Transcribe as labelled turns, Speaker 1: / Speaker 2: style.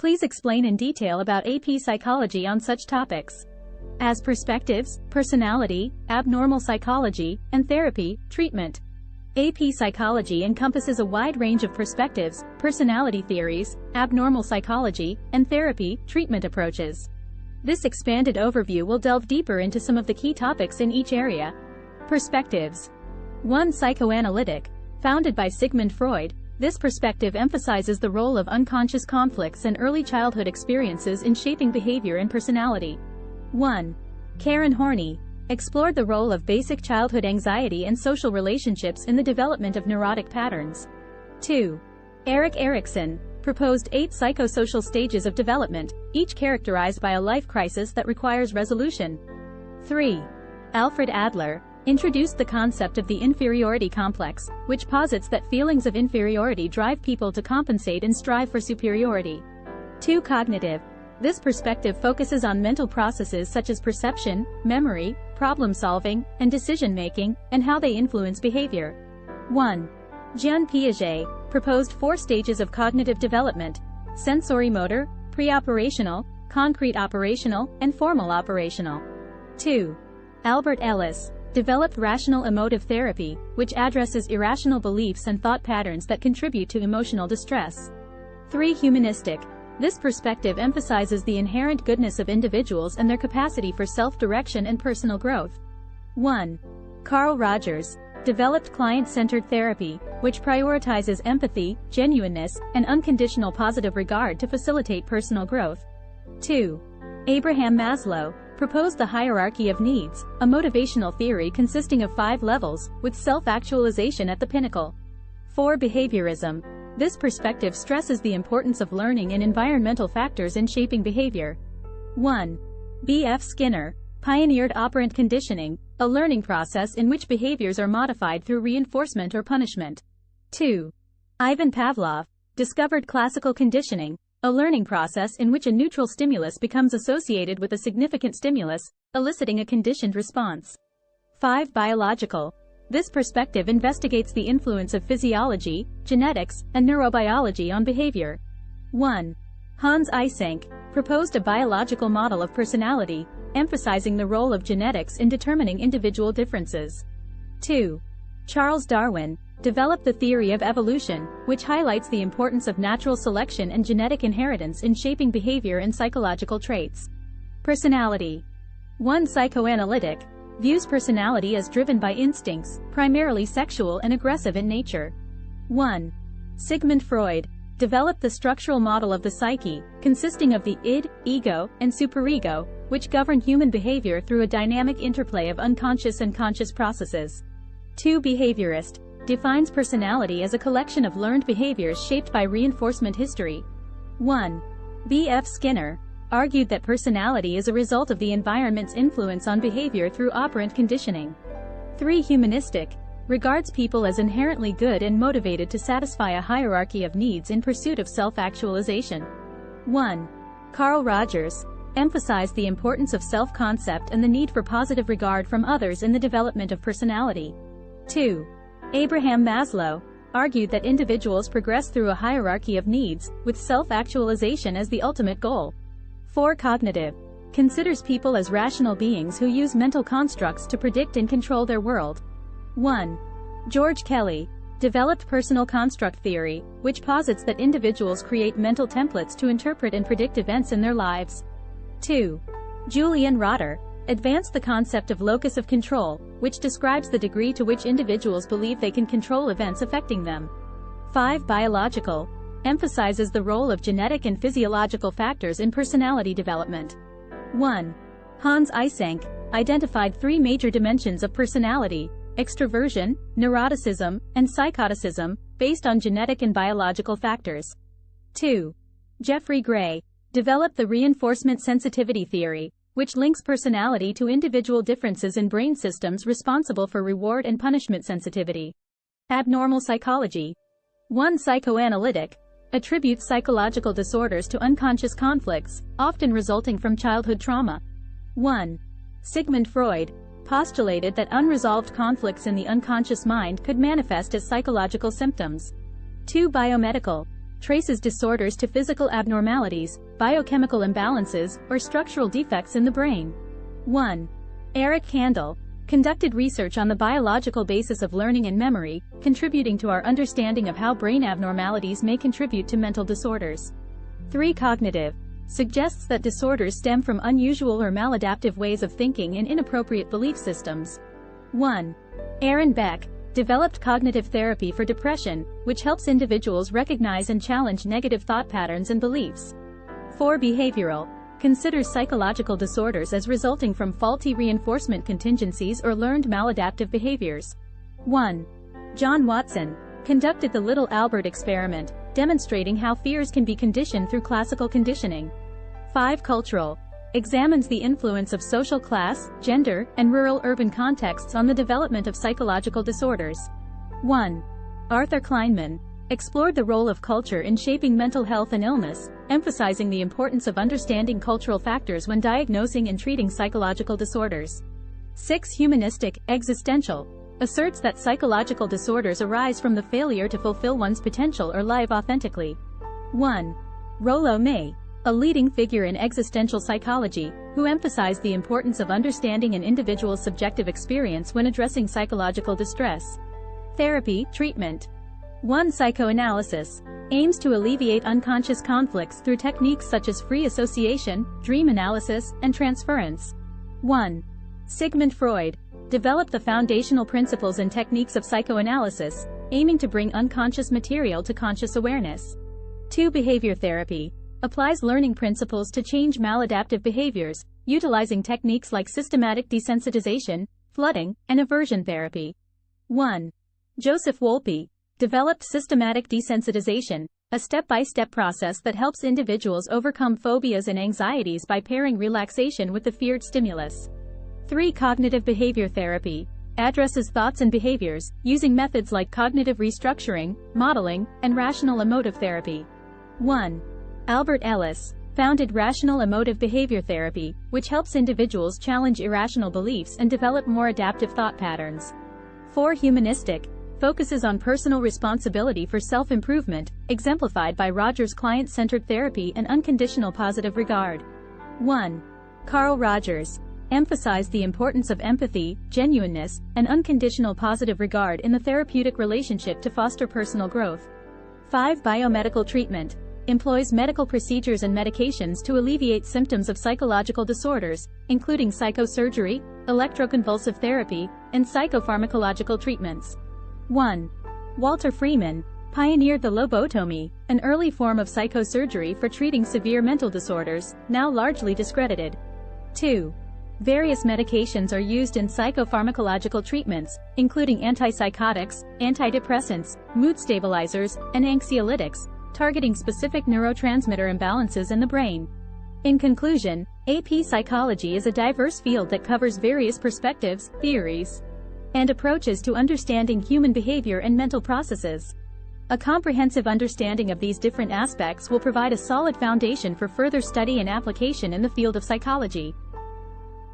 Speaker 1: Please explain in detail about AP psychology on such topics as perspectives, personality, abnormal psychology, and therapy, treatment. AP psychology encompasses a wide range of perspectives, personality theories, abnormal psychology, and therapy, treatment approaches. This expanded overview will delve deeper into some of the key topics in each area. Perspectives. 1. Psychoanalytic. Founded by Sigmund Freud, this perspective emphasizes the role of unconscious conflicts and early childhood experiences in shaping behavior and personality. 1. Horney. Explored the role of basic childhood anxiety and social relationships in the development of neurotic patterns. 2. Erik Erikson. Proposed 8 psychosocial stages of development, each characterized by a life crisis that requires resolution. 3. Alfred Adler. Introduced the concept of the inferiority complex, which posits that feelings of inferiority drive people to compensate and strive for superiority. 2. Cognitive. This perspective focuses on mental processes such as perception, memory, problem-solving, and decision-making, and how they influence behavior. 1. Piaget. Proposed 4 stages of cognitive development: sensorimotor, preoperational, concrete operational, and formal operational. 2. Ellis. Developed Rational Emotive Therapy, which addresses irrational beliefs and thought patterns that contribute to emotional distress. 3. Humanistic. This perspective emphasizes the inherent goodness of individuals and their capacity for self-direction and personal growth. 1. Carl Rogers. Developed client-centered therapy, which prioritizes empathy, genuineness, and unconditional positive regard to facilitate personal growth. 2. Abraham Maslow. Proposed the hierarchy of needs, a motivational theory consisting of 5 levels, with self-actualization at the pinnacle. 4. Behaviorism. This perspective stresses the importance of learning and environmental factors in shaping behavior. 1. B.F. Skinner. Pioneered operant conditioning, a learning process in which behaviors are modified through reinforcement or punishment. 2. Ivan Pavlov. Discovered classical conditioning, a learning process in which a neutral stimulus becomes associated with a significant stimulus, eliciting a conditioned response. 5. Biological. This perspective investigates the influence of physiology, genetics, and neurobiology on behavior. 1. Hans Eysenck. Proposed a biological model of personality, emphasizing the role of genetics in determining individual differences. 2. Charles Darwin. Developed the theory of evolution, which highlights the importance of natural selection and genetic inheritance in shaping behavior and psychological traits. Personality. 1. Psychoanalytic. Views personality as driven by instincts, primarily sexual and aggressive in nature. 1. Sigmund Freud. Developed the structural model of the psyche, consisting of the id, ego, and superego, which govern human behavior through a dynamic interplay of unconscious and conscious processes. 2. Behaviorist. Defines personality as a collection of learned behaviors shaped by reinforcement history. 1. B.F. Skinner. Argued that personality is a result of the environment's influence on behavior through operant conditioning. 3. Humanistic. Regards people as inherently good and motivated to satisfy a hierarchy of needs in pursuit of self-actualization. 1. Carl Rogers. Emphasized the importance of self-concept and the need for positive regard from others in the development of personality. 2. Abraham Maslow. Argued that individuals progress through a hierarchy of needs, with self-actualization as the ultimate goal. 4. Cognitive. Considers people as rational beings who use mental constructs to predict and control their world. 1. George Kelly. Developed personal construct theory, which posits that individuals create mental templates to interpret and predict events in their lives. 2. Julian Rotter. Advanced the concept of locus of control, which describes the degree to which individuals believe they can control events affecting them. 5. Biological. Emphasizes the role of genetic and physiological factors in personality development. 1. Hans Eysenck. Identified 3 major dimensions of personality: extroversion, neuroticism, and psychoticism, based on genetic and biological factors. 2. Jeffrey Gray. Developed the reinforcement sensitivity theory, which links personality to individual differences in brain systems responsible for reward and punishment sensitivity. Abnormal psychology. 1. Psychoanalytic. Attributes psychological disorders to unconscious conflicts, often resulting from childhood trauma. 1. Sigmund Freud. Postulated that unresolved conflicts in the unconscious mind could manifest as psychological symptoms. 2. Biomedical. traces disorders to physical abnormalities, biochemical imbalances, or structural defects in the brain. 1. Erik Erikson conducted research on the biological basis of learning and memory, contributing to our understanding of how brain abnormalities may contribute to mental disorders. 3. Cognitive suggests that disorders stem from unusual or maladaptive ways of thinking and inappropriate belief systems. 1. Aaron Beck developed cognitive therapy for depression, which helps individuals recognize and challenge negative thought patterns and beliefs. 4. Behavioral considers psychological disorders as resulting from faulty reinforcement contingencies or learned maladaptive behaviors. 1. John Watson conducted the Little Albert experiment, demonstrating how fears can be conditioned through classical conditioning. 5. Cultural examines the influence of social class, gender, and rural-urban contexts on the development of psychological disorders. 1. Arthur Kleinman explored the role of culture in shaping mental health and illness, emphasizing the importance of understanding cultural factors when diagnosing and treating psychological disorders. 6. Humanistic existential asserts that psychological disorders arise from the failure to fulfill one's potential or live authentically. 1. Rollo May, a leading figure in existential psychology, who emphasized the importance of understanding an individual's subjective experience when addressing psychological distress. Therapy, treatment. 1. Psychoanalysis aims to alleviate unconscious conflicts through techniques such as free association, dream analysis, and transference. 1. Sigmund Freud developed the foundational principles and techniques of psychoanalysis, aiming to bring unconscious material to conscious awareness. 2. Behavior therapy applies learning principles to change maladaptive behaviors, utilizing techniques like systematic desensitization, flooding, and aversion therapy. 1. Joseph Wolpe developed systematic desensitization, a step-by-step process that helps individuals overcome phobias and anxieties by pairing relaxation with the feared stimulus. 3. Cognitive behavior therapy addresses thoughts and behaviors, using methods like cognitive restructuring, modeling, and rational emotive therapy. 1. Albert Ellis founded Rational Emotive Behavior Therapy, which helps individuals challenge irrational beliefs and develop more adaptive thought patterns. 4. Humanistic focuses on personal responsibility for self-improvement, exemplified by Rogers' client-centered therapy and unconditional positive regard. 1. Carl Rogers emphasized the importance of empathy, genuineness, and unconditional positive regard in the therapeutic relationship to foster personal growth. 5. Biomedical treatment employs medical procedures and medications to alleviate symptoms of psychological disorders, including psychosurgery, electroconvulsive therapy, and psychopharmacological treatments. 1. Walter Freeman pioneered the lobotomy, an early form of psychosurgery for treating severe mental disorders, now largely discredited. 2. Various medications are used in psychopharmacological treatments, including antipsychotics, antidepressants, mood stabilizers, and anxiolytics, targeting specific neurotransmitter imbalances in the brain. In conclusion, AP psychology is a diverse field that covers various perspectives, theories, and approaches to understanding human behavior and mental processes. A comprehensive understanding of these different aspects will provide a solid foundation for further study and application in the field of psychology.